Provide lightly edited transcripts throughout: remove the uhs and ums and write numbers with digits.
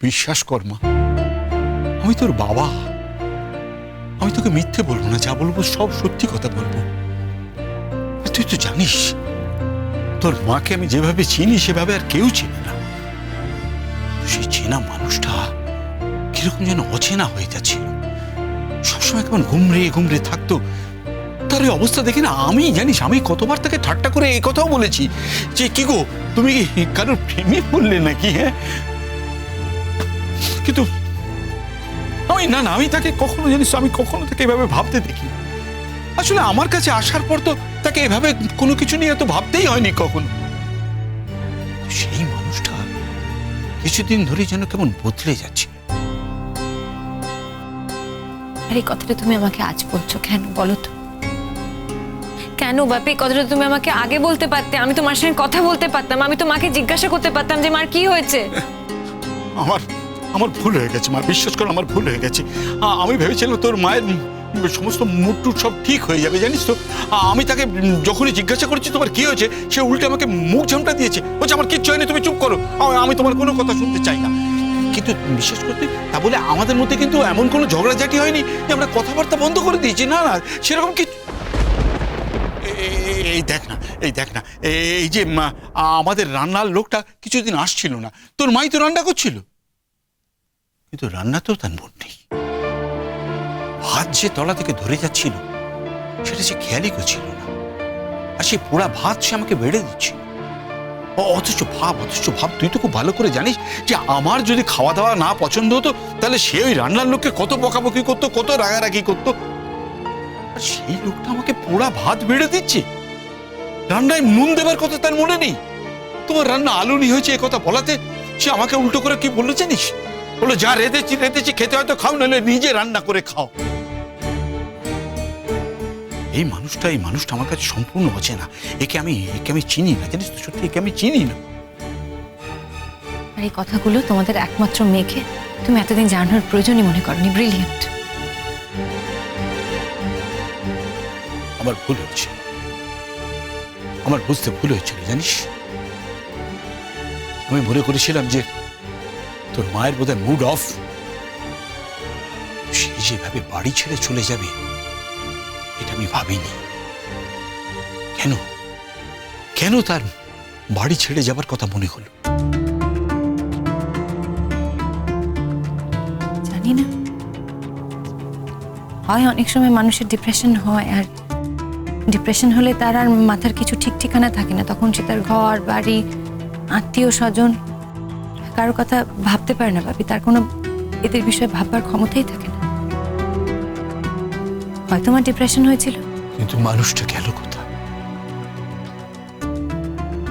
বিশ্বাস কর মা, আমি তোর বাবা। আমি তোকে মিথ্যে বলবো না, যা বলবো সব সত্যি কথা বলবো। তুই তো জানিস তোর মাকে আমি যেভাবে চিনি সেভাবে আর কেউ চেনে না। সেই চেনা মানুষটা কিরকম যেন অচেনা হয়ে যাচ্ছিল, সবসময় কেমন ঘুমরে ঘুমরে থাকতো। তার এই অবস্থা দেখে না, আমি জানিস আমি কতবার তাকে ঠাট্টা করে এই কথাও বলেছি যে কি গো তুমি কারোর প্রেমে পড়লে নাকি? হ্যাঁ, কিন্তু আমি তাকে কখনো জানিস, আমি কখনো তাকে এভাবে ভাবতে দেখি। আসলে আমার কাছে আসার পর তো তাকে এভাবে কোনো কিছু নিয়ে এত ভাবতেই হয়নি কখনো। সেই মানুষটা কিছুদিন ধরে যেন কেমন বদলে যাচ্ছে। আর এই কথাটা তুমি আমাকে আজ বলছো কেন বলো তো? কেন বাপি কথাটা তুমি আমাকে আগে বলতে পারতে, আমি তোমার সঙ্গে কথা বলতে পারতাম, আমি তো মাকে জিজ্ঞাসা করতে পারতাম যে মার কি হয়েছে। আমার ভুল হয়ে গেছে মা, বিশ্বাস করো আমার ভুল হয়ে গেছে। আমি ভেবেছিলাম তোর মায়ের সমস্ত মুড টুড সব ঠিক হয়ে যাবে, জানিস তো। আমি তাকে যখনই জিজ্ঞাসা করেছি তোমার কি হয়েছে, সে উল্টে আমাকে মুখ ঝামটা দিয়েছে, বলছে আমার কিচ্ছু হয়নি, তুমি চুপ করো, আমি তোমার কোনো কথা শুনতে চাই না। কিন্তু বিশ্বাস করতে তা বলে আমাদের মধ্যে কিন্তু এমন কোনো ঝগড়াঝাটি হয়নি যে আমরা কথাবার্তা বন্ধ করে দিয়েছি, না না সেরকম কি। এই দেখ না এই যে আমাদের রান্নার লোকটা কিছুদিন আসছিল না, তোর মাই তো রান্না করছিল, কিন্তু রান্না তো তার মন নেই। ভাত যে তলা থেকে ধরে যাচ্ছিল সেটা সে খেয়ালই করছিল না, আর সেই পোড়া ভাত সে আমাকে বেড়ে দিচ্ছিল। অথচ ভাব তুই তো খুব ভালো করে জানিস যে আমার যদি খাওয়া দাওয়া না পছন্দ হতো তাহলে সে ওই রান্নার লোককে কত বকাবকি করতো, কত রাগারাগি করতো। আর সেই লোকটা আমাকে পোড়া ভাত বেড়ে দিচ্ছে, রান্নায় নুন দেবার কথা তার মনে নেই। তোমার রান্না আলুনি হয়েছে এ কথা বলাতে সে আমাকে উল্টো করে কি বললো জানিস? বললো যা রেঁধেছি খেতে হয়তো খাও, নাহলে নিজে রান্না করে খাও। এই মানুষটা আমার কাছে সম্পূর্ণ অচেনা। একে আমি চিনি না, জানিস তো, সত্যি একে আমি চিনি না। আর এই কথাগুলো তোমাদের একমাত্র মেয়েকে তুমি এতদিন জানানোর প্রয়োজনই মনে করনি। ব্রিলিয়েন্ট। আমার ভুল হচ্ছে, আমার বুঝতে ভুল হয়েছিল জানিস। আমি মনে করেছিলাম যে তোর মায়ের বোধহয় মুড অফ, সে যেভাবে বাড়ি ছেড়ে চলে যাবে এটা আমি ভাবিনি। কেন তার বাড়ি ছেড়ে যাবার কথা মনে হলো জানি না, হয় অনেক সময় মানুষের ডিপ্রেশন হয়, আর ডিপ্রেশন হলে তার আর মাথার কিছু ঠিক ঠিকানা থাকে না, তখন সে তার ঘর বাড়ি আত্মীয় স্বজন কারোর কথা ভাবতে পারে না ভাবি, তার কোনো এদের বিষয়ে ভাববার ক্ষমতাই থাকে না। হয়তো আমার ডিপ্রেশন হয়েছিল। কিন্তু মানুষটা গেল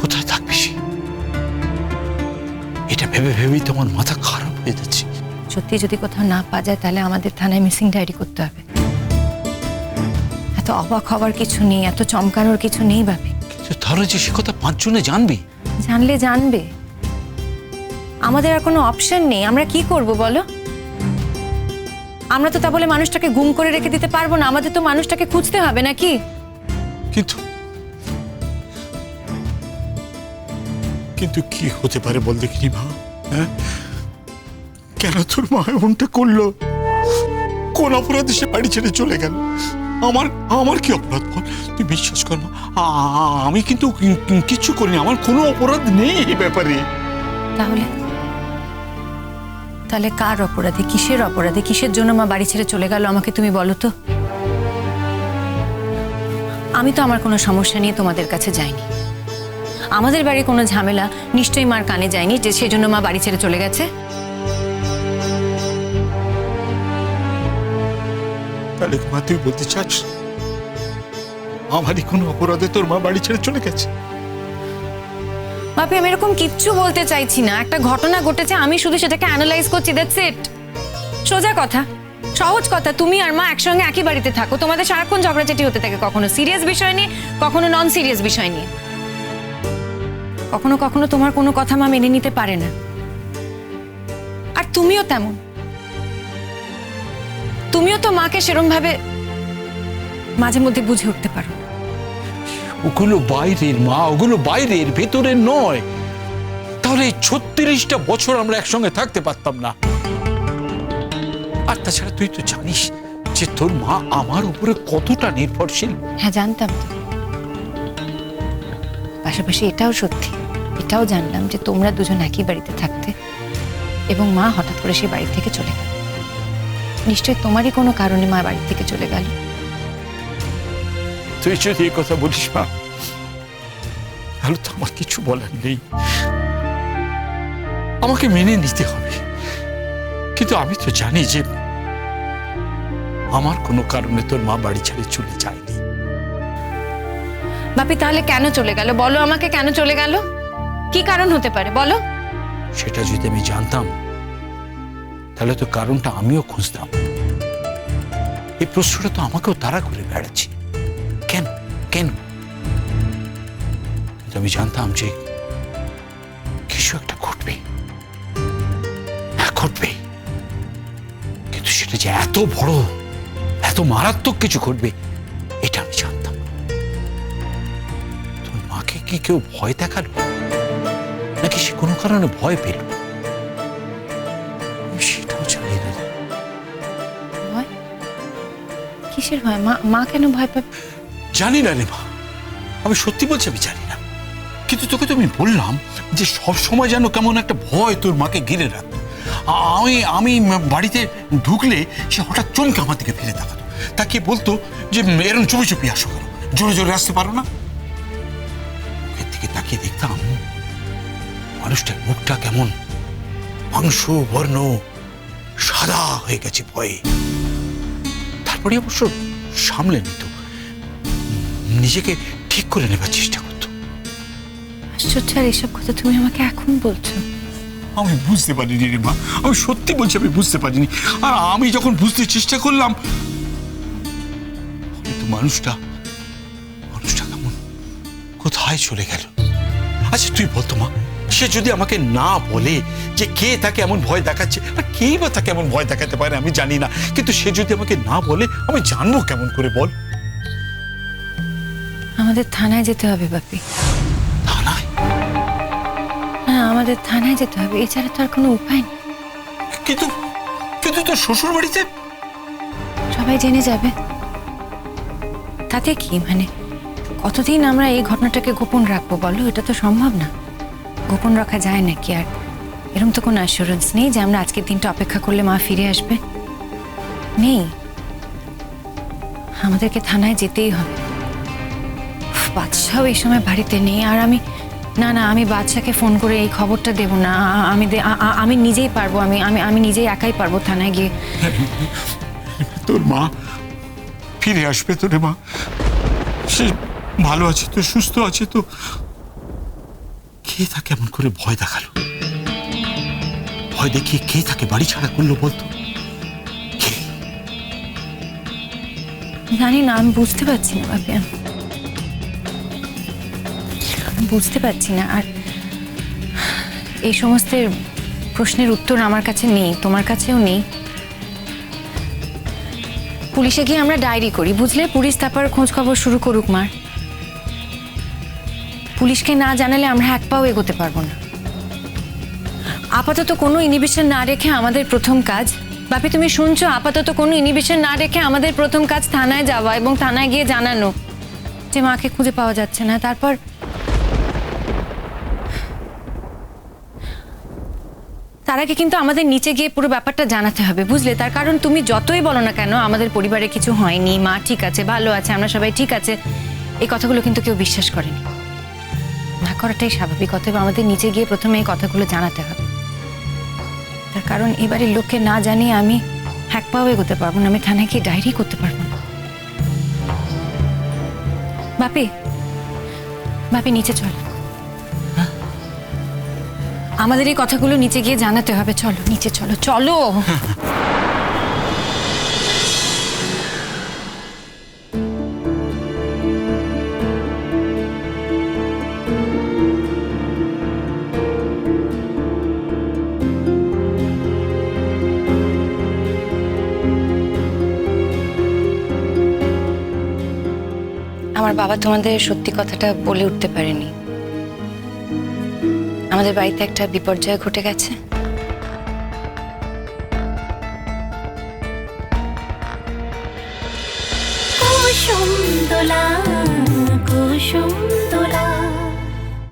কোথায় থাকবে সে? এটা ভেবেই তোমার মাথা খারাপ হয়ে যাচ্ছে। সত্যি যদি কোথাও না পাওয়া যায় তাহলে আমাদের থানায় মিসিং ডায়েরি করতে হবে। এত অবাক হওয়ার কিছু নেই, এত চমকানোর কিছু নেই ভাবি। কিন্তু ধরো যে সে কথা 5 জনে জানবে, জানলে জানবে, আমাদের আর কোনো অপশন নেই। আমরা কি করব বলো? আমরা তো তা বলে মানুষটাকে গুম করে রেখে দিতে পারবো না, আমাদের তো মানুষটাকে খুঁজতে হবে নাকি? কিন্তু কি হতে পারে বল দেখিনি মা? হ্যাঁ, কেন তোর মা এমনটা করলো? কোন অপরাধে সে বাড়ি ছেড়ে চলে গেল? আমার কি অপরাধ বল? তুই বিশ্বাস কর মা, আমি কিন্তু কিচ্ছু করিনি, আমার কোনো অপরাধ নেই এই ব্যাপারে। তাহলে কার অপরাধে, কিসের অপরাধে, কিসের জন্য মা বাড়ি ছেড়ে চলে গেল আমাকে তুমি বলো তো। আমি তো আমার কোনো সমস্যা নিয়ে তোমাদের কাছে যাইনি, আমাদের বাড়ির কোনো ঝামেলা নিশ্চয়ই মার কানে যায়নি যে সেজন্য মা বাড়ি ছেড়ে চলে গেছে। তাহলে মা তুই বলতে চাস আমারই কোনো অপরাধে তোর মা বাড়ি ছেড়ে চলে গেছে? বাপি আমি এরকম কিচ্ছু বলতে চাইছি না, একটা ঘটনা ঘটেছে, আমি শুধু সেটাকে অ্যানালাইজ করছি, দ্যাটস ইট। সোজা কথা, সহজ কথা, তুমি আর মা একসঙ্গে একই বাড়িতে থাকো, তোমাদের সারাক্ষণ ঝগড়াঝাটি হতে থাকে, কখনো সিরিয়াস বিষয় নিয়ে, কখনো নন সিরিয়াস বিষয় নিয়ে। কখনো কখনো তোমার কোনো কথা মা মেনে নিতে পারে না, আর তুমিও তেমন। তুমিও তো মাকে সেরকম ভাবে মাঝে মধ্যে বুঝে উঠতে পারো। ওগুলো বাইরের মা, ওগুলো বাইরের, ভেতরের নয়। তাহলে এই 36টা বছর আমরা একসঙ্গে থাকতে পারতাম না। আর তাছাড়া তুই তো জানিস যে তোর মা আমার উপরে কতটা নির্ভরশীল। হ্যাঁ, জানতাম তো। পাশাপাশি এটাও সত্যি, এটাও জানলাম যে তোমরা দুজন একই বাড়িতে থাকতে এবং মা হঠাৎ করে সেই বাড়ি থেকে চলে গেল। নিশ্চয়ই তোমারই কোনো কারণে মা বাড়ি থেকে চলে গেল। তুই যদি এই কথা বলিস মা, তাহলে তো আমার কিছু বলার নেই, আমাকে মেনে নিতে হবে। কিন্তু আমি তো জানি যে আমার কোনো কারণে তোর মা বাড়ি ছেড়ে চলে যায়নি। বাপি, তাহলে কেন চলে গেল বলো আমাকে, কেন চলে গেল? কি কারণ হতে পারে বলো? সেটা যদি আমি জানতাম তাহলে তো কারণটা আমিও খুঁজতাম। এই প্রশ্নটা তো আমাকেও তাড়া করে বেড়াচ্ছে, কেন কেন? কিন্তু আমি জানতাম যে কিছু একটা ঘটবে, হ্যাঁ ঘটবে, কিন্তু সেটা যে এত বড়, এত মারাত্মক কিছু ঘটবে এটা আমি জানতাম। তোর মাকে কি কেউ ভয় দেখালো, নাকি সে কোনো কারণে ভয় পেল, সেটাও জানি না। ভয়? কিসের ভয়? মা কেন ভয় পাবে? জানি না রে মা, আমি সত্যি বলছি আমি জানি না। কিন্তু তোকে তো আমি বললাম যে সব সময় যেন কেমন একটা ভয় তোর মাকে ঘিরে রাখতো। আমি বাড়িতে ঢুকলে সে হঠাৎ চমকে আমার দিকে ফিরে তাকাতো, তাকে বলতো যে এরকম চুপি চুপি আসো, কেন জোরে জোরে আসতে পারো না? মুখের দিকে তাকিয়ে দেখতাম মানুষটার মুখটা কেমন মাংস বর্ণ সাদা হয়ে গেছে ভয়ে। তারপরে অবশ্য সামলে নিত, নিজেকে ঠিক করে নেবার চেষ্টা করতো। আশ্চর্য, আর এসব কথা তুমি আমাকে এখন বলছো? আমি বুঝতে পারিনি রে মা, আমি সত্যি বলছি আমি বুঝতে পারিনি। আর আমি যখন বুঝতে চেষ্টা করলাম, তো মানুষটা কেমন কোথায় চলে গেল। আচ্ছা তুই বলতো মা, সে যদি আমাকে না বলে যে কে তাকে এমন ভয় দেখাচ্ছে, আর কেই বা তাকে এমন ভয় দেখাতে পারে আমি জানি না, কিন্তু সে যদি আমাকে না বলে আমি জানবো কেমন করে বল? আমাদের থানায় যেতে হবে বাপি। থানায়? হ্যাঁ, আমাদের থানায় যেতে হবে, এছাড়া তো আর কোনো উপায় নেই। কিন্তু কিন্তু তোর শ্বশুর বাড়িতে সবাই জেনে যাবে, তাতে কি মানে? কতদিন আমরা এই ঘটনাটাকে গোপন রাখবো বলো? এটা তো সম্ভব না, গোপন রাখা যায় নাকি? আর এরকম তো কোনো অ্যাসুরেন্স নেই যে আমরা আজকের দিনটা অপেক্ষা করলে মা ফিরে আসবে, নেই। আমাদেরকে থানায় যেতেই হবে। বাদশাও এই সময় বাড়িতে নেই, আর আমি আমি বাদশাকে ফোন করে এই খবরটা দেব না। আমি নিজেই পারবো, আমি নিজেই একাই পারবো থানায় গিয়ে। তোর মা ফিরে আসবে তো রে মা, সে ভালো আছে তো, সুস্থ আছে তো? কে তাকে এমন করে ভয় দেখালো, ভয় দেখিয়ে কে তাকে বাড়ি ছাড়া করলো বলতো? জানি না, আমি বুঝতে পারছি না বাপি, আমি বুঝতে পারছি না। আর এই সমস্ত প্রশ্নের উত্তর আমার কাছে নেই, তোমার কাছেও নেই। পুলিশে গিয়ে আমরা ডায়েরি করি, বুঝলে? পুলিশ তারপর খোঁজ খবর শুরু করুক মার। পুলিশকে না জানালে আমরা এক পাও এগোতে পারবো না। আপাতত কোনো ইনহিবিশন না রেখে আমাদের প্রথম কাজ, বাপি তুমি শুনছো? আপাতত কোনো ইনহিবিশন না রেখে আমাদের প্রথম কাজ থানায় যাওয়া এবং থানায় গিয়ে জানানো যে মাকে খুঁজে পাওয়া যাচ্ছে না। তারপর তার আগে কিন্তু আমাদের নিচে গিয়ে পুরো ব্যাপারটা জানাতে হবে, বুঝলে? তার কারণ তুমি যতই বলো না কেন আমাদের পরিবারে কিছু হয়নি, মা ঠিক আছে, ভালো আছে, আমরা সবাই ঠিক আছে, এই কথাগুলো কিন্তু কেউ বিশ্বাস করেনি। না করাটাই স্বাভাবিক, অতএব আমাদের নিচে গিয়ে প্রথমে এই কথাগুলো জানাতে হবে। তার কারণ এবারের লোককে না জানিয়ে আমি এক পাও এগোতে পারবো না, আমি থানায় গিয়ে ডায়েরি করতে পারবো না। বাপি, বাপি নিচে চল, আমাদের এই কথাগুলো নিচে গিয়ে জানাতে হবে। চলো নিচে চলো, চলো। আমার বাবা তোমাদের সত্যি কথাটা বলে উঠতে পারেনি। আমাদের বাড়িতে একটা বিপর্যয় ঘটে গেছে। কুসুম